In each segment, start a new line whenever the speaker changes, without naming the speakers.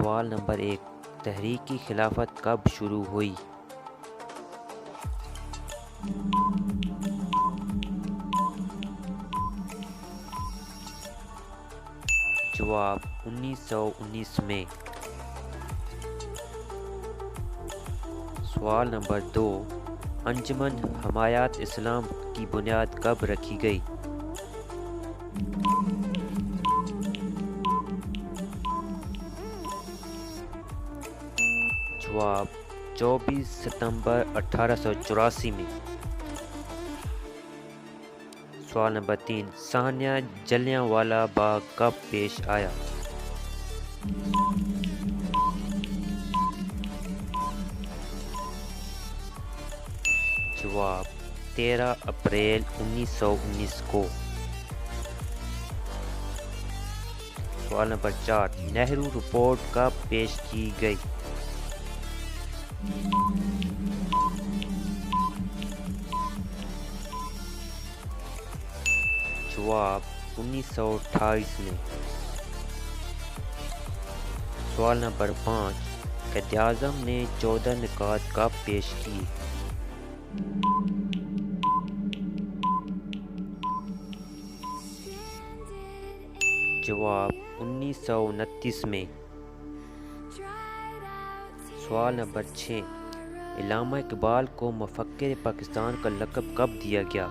سوال نمبر 1، تحریک خلافت کب شروع ہوئی؟ جواب 1919 میں۔ سوال نمبر 2، انجمن حمایت اسلام کی بنیاد کب رکھی گئی؟ جواب 24 ستمبر 1884 میں۔ سوال نمبر 3، صحنہ جلیانوالہ باغ کب پیش آیا؟ جواب 13 اپریل 1919 کو۔ سوال نمبر 4، نہرو رپورٹ کب پیش کی گئی؟ جواب 1928 میں۔ سوال نمبر 5، قائد-ے-اعظم نے 14 نکات کب پیش کیے؟ جواب 1929 میں۔ سوال نمبر 6، علامہ اقبال کو مفکر پاکستان کا لقب کب دیا گیا؟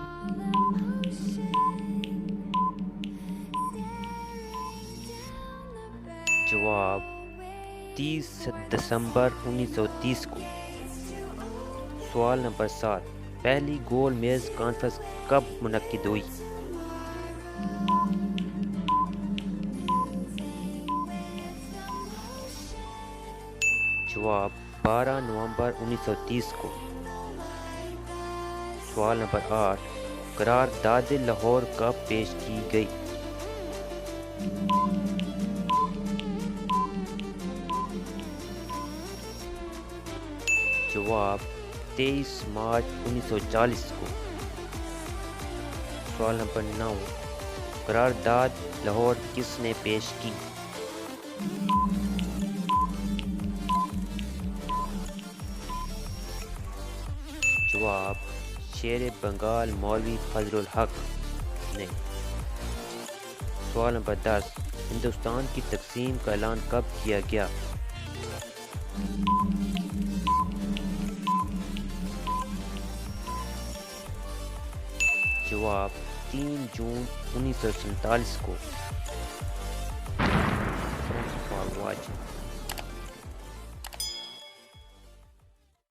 جواب 30 دسمبر 1930 کو۔ سوال نمبر 7، پہلی گول میز کانفرنس کب منعقد ہوئی؟ جواب 12 نومبر 1930 کو۔ سوال نمبر 8، قرارداد لاہور کب پیش کی گئی؟ جواب 23 مارچ 1940 کو۔ سوال نمبر 9، قرارداد لاہور کس نے پیش کی؟ جواب شیر بنگال مولوی فضل الحق نے۔ سوال نمبر 10، ہندوستان کی تقسیم کا اعلان کب کیا گیا؟ جواب 3 جون 1947 کو۔ Thanks for watching.